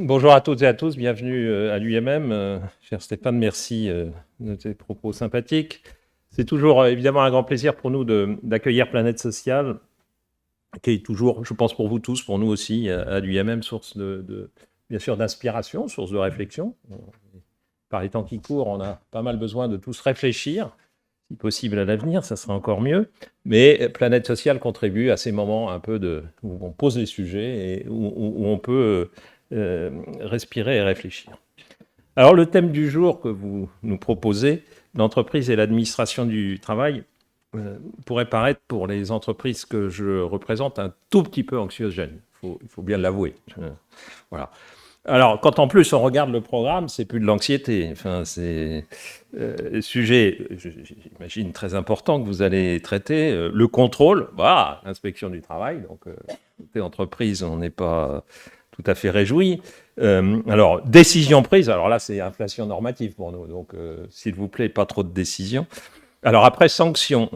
Bonjour à toutes et à tous, bienvenue à l'UMM. Cher Stéphane, merci de tes propos sympathiques. C'est toujours évidemment un grand plaisir pour nous d'accueillir Planète Sociale, qui est toujours, je pense pour vous tous, pour nous aussi, à l'UMM, source bien sûr d'inspiration, source de réflexion. Par les temps qui courent, on a pas mal besoin de tous réfléchir, si possible à l'avenir, ça sera encore mieux. Mais Planète Sociale contribue à ces moments un peu où on pose les sujets et où on peut respirer et réfléchir. Alors le thème du jour que vous nous proposez, l'entreprise et l'administration du travail, pourrait paraître pour les entreprises que je représente un tout petit peu anxiogène. Il faut bien l'avouer. Voilà. Alors, quand en plus on regarde le programme, c'est plus de l'anxiété. Enfin, c'est sujet, j'imagine, très important que vous allez traiter. Le contrôle, voilà, l'inspection du travail. Donc, côté entreprise, on n'est pas tout à fait réjoui. Alors, décision prise, alors là, c'est inflation normative pour nous. Donc, s'il vous plaît, pas trop de décisions. Alors après, sanctions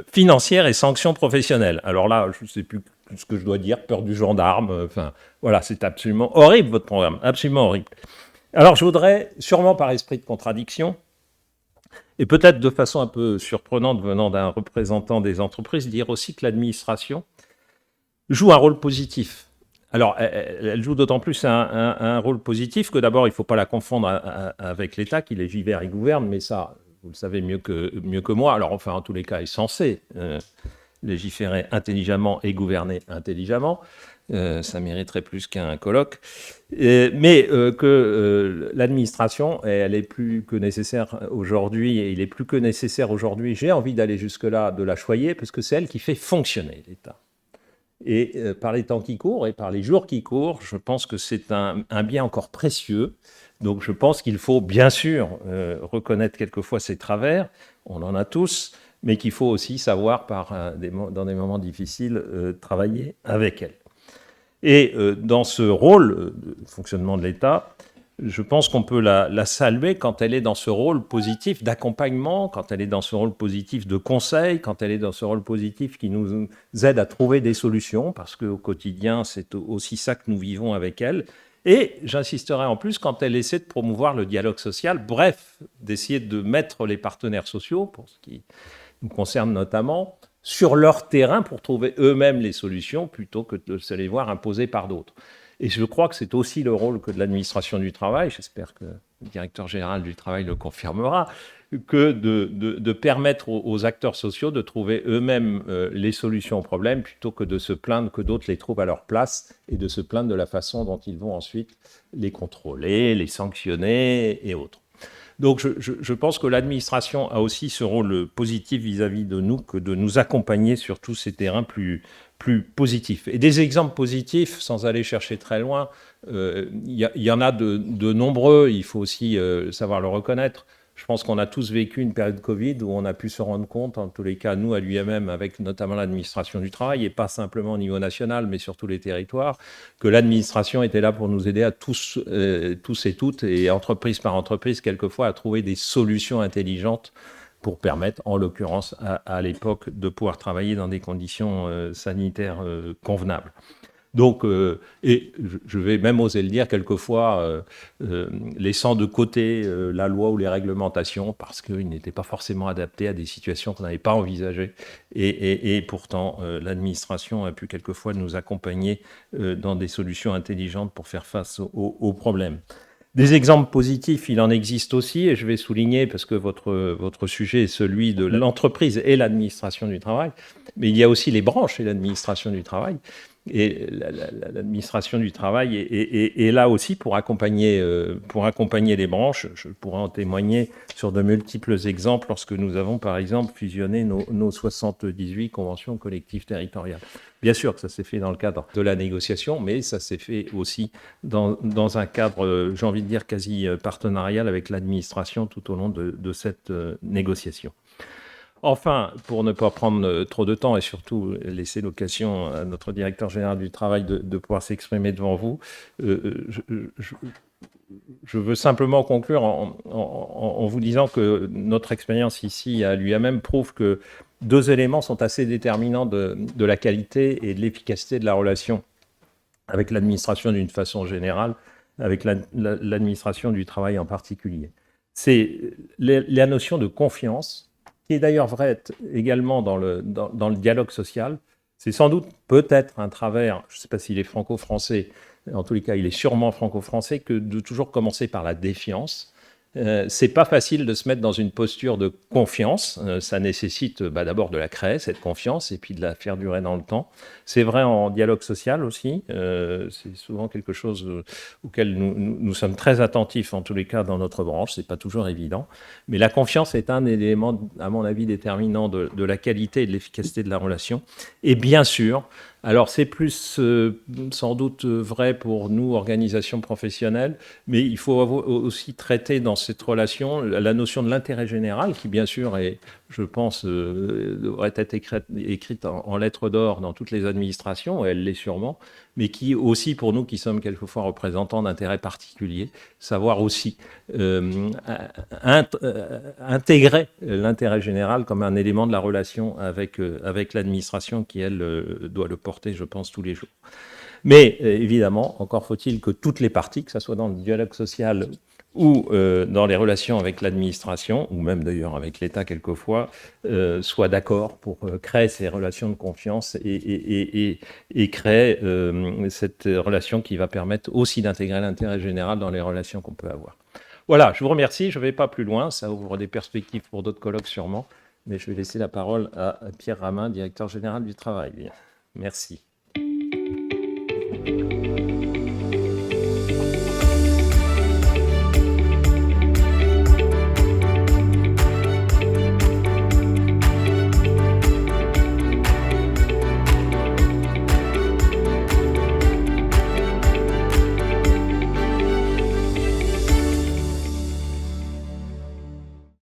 financières et sanctions professionnelles. Alors là, je ne sais plus ce que je dois dire, peur du gendarme. Enfin, voilà, c'est absolument horrible, votre programme, absolument horrible. Alors je voudrais, sûrement par esprit de contradiction, et peut-être de façon un peu surprenante venant d'un représentant des entreprises, dire aussi que l'administration joue un rôle positif. Alors, elle joue d'autant plus un rôle positif que d'abord, il ne faut pas la confondre avec l'État qui légifère et gouverne, mais ça, vous le savez mieux que moi. Alors, enfin, en tous les cas, est censé légiférer intelligemment et gouverner intelligemment. Ça mériterait plus qu'un colloque. Mais que l'administration, elle est plus que nécessaire aujourd'hui, et il est plus que nécessaire aujourd'hui, j'ai envie d'aller jusque-là, de la choyer, parce que c'est elle qui fait fonctionner l'État. Et par les temps qui courent et par les jours qui courent, je pense que c'est un bien encore précieux. Donc je pense qu'il faut bien sûr reconnaître quelquefois ses travers, on en a tous, mais qu'il faut aussi savoir, dans des moments difficiles, travailler avec elle. Et dans ce rôle de fonctionnement de l'État, je pense qu'on peut la saluer quand elle est dans ce rôle positif d'accompagnement, quand elle est dans ce rôle positif de conseil, quand elle est dans ce rôle positif qui nous aide à trouver des solutions, parce qu'au quotidien, c'est aussi ça que nous vivons avec elle. Et j'insisterai en plus quand elle essaie de promouvoir le dialogue social, bref, d'essayer de mettre les partenaires sociaux, pour ce qui nous concerne notamment, sur leur terrain pour trouver eux-mêmes les solutions plutôt que de se les voir imposées par d'autres. Et je crois que c'est aussi le rôle que de l'administration du travail, j'espère que le directeur général du travail le confirmera, que de permettre aux acteurs sociaux de trouver eux-mêmes les solutions aux problèmes plutôt que de se plaindre que d'autres les trouvent à leur place et de se plaindre de la façon dont ils vont ensuite les contrôler, les sanctionner et autres. Donc je pense que l'administration a aussi ce rôle positif vis-à-vis de nous que de nous accompagner sur tous ces terrains plus positifs. Et des exemples positifs, sans aller chercher très loin, il y en a de nombreux, il faut aussi savoir le reconnaître. Je pense qu'on a tous vécu une période Covid où on a pu se rendre compte, en tous les cas, nous, à l'UMM, avec notamment l'administration du travail, et pas simplement au niveau national, mais sur tous les territoires, que l'administration était là pour nous aider à tous et toutes, et entreprise par entreprise, quelquefois, à trouver des solutions intelligentes pour permettre, en l'occurrence, à l'époque, de pouvoir travailler dans des conditions sanitaires convenables. Donc, et je vais même oser le dire, quelquefois, laissant de côté la loi ou les réglementations, parce qu'ils n'étaient pas forcément adaptés à des situations qu'on n'avait pas envisagées. Et pourtant, l'administration a pu quelquefois nous accompagner dans des solutions intelligentes pour faire face aux problèmes. Des exemples positifs, il en existe aussi, et je vais souligner, parce que votre sujet est celui de l'entreprise et l'administration du travail, mais il y a aussi les branches et l'administration du travail. Et l'administration du travail est là aussi pour accompagner les branches. Je pourrais en témoigner sur de multiples exemples lorsque nous avons, par exemple, fusionné nos 78 conventions collectives territoriales. Bien sûr que ça s'est fait dans le cadre de la négociation, mais ça s'est fait aussi dans un cadre, j'ai envie de dire, quasi partenarial avec l'administration tout au long de cette négociation. Enfin, pour ne pas prendre trop de temps et surtout laisser l'occasion à notre directeur général du travail de pouvoir s'exprimer devant vous, je veux simplement conclure en vous disant que notre expérience ici à l'UMM prouve que deux éléments sont assez déterminants de la qualité et de l'efficacité de la relation avec l'administration d'une façon générale avec l'administration du travail en particulier. C'est la notion de confiance, qui est d'ailleurs vraie également dans le dialogue social. C'est sans doute peut-être un travers, je ne sais pas s'il est franco-français, en tous les cas il est sûrement franco-français, que de toujours commencer par la défiance. C'est pas facile de se mettre dans une posture de confiance. Ça nécessite d'abord de la créer, cette confiance, et puis de la faire durer dans le temps. C'est vrai en dialogue social aussi. C'est souvent quelque chose auquel nous sommes très attentifs, en tous les cas dans notre branche. C'est pas toujours évident. Mais la confiance est un élément, à mon avis, déterminant de la qualité et de l'efficacité de la relation. Et bien sûr, alors c'est plus sans doute vrai pour nous, organisations professionnelles, mais il faut aussi traiter dans cette relation la notion de l'intérêt général, qui bien sûr est, je pense, devrait être écrite en lettres d'or dans toutes les administrations, et elle l'est sûrement, mais qui aussi pour nous qui sommes quelquefois représentants d'intérêts particuliers, savoir aussi intégrer l'intérêt général comme un élément de la relation avec l'administration qui, elle, doit le porter, je pense, tous les jours. Mais évidemment, encore faut-il que toutes les parties, que ce soit dans le dialogue social ou dans les relations avec l'administration, ou même d'ailleurs avec l'État quelquefois, soient d'accord pour créer ces relations de confiance et créer cette relation qui va permettre aussi d'intégrer l'intérêt général dans les relations qu'on peut avoir. Voilà, je vous remercie, je ne vais pas plus loin, ça ouvre des perspectives pour d'autres colloques sûrement, mais je vais laisser la parole à Pierre Ramin, directeur général du travail. Merci.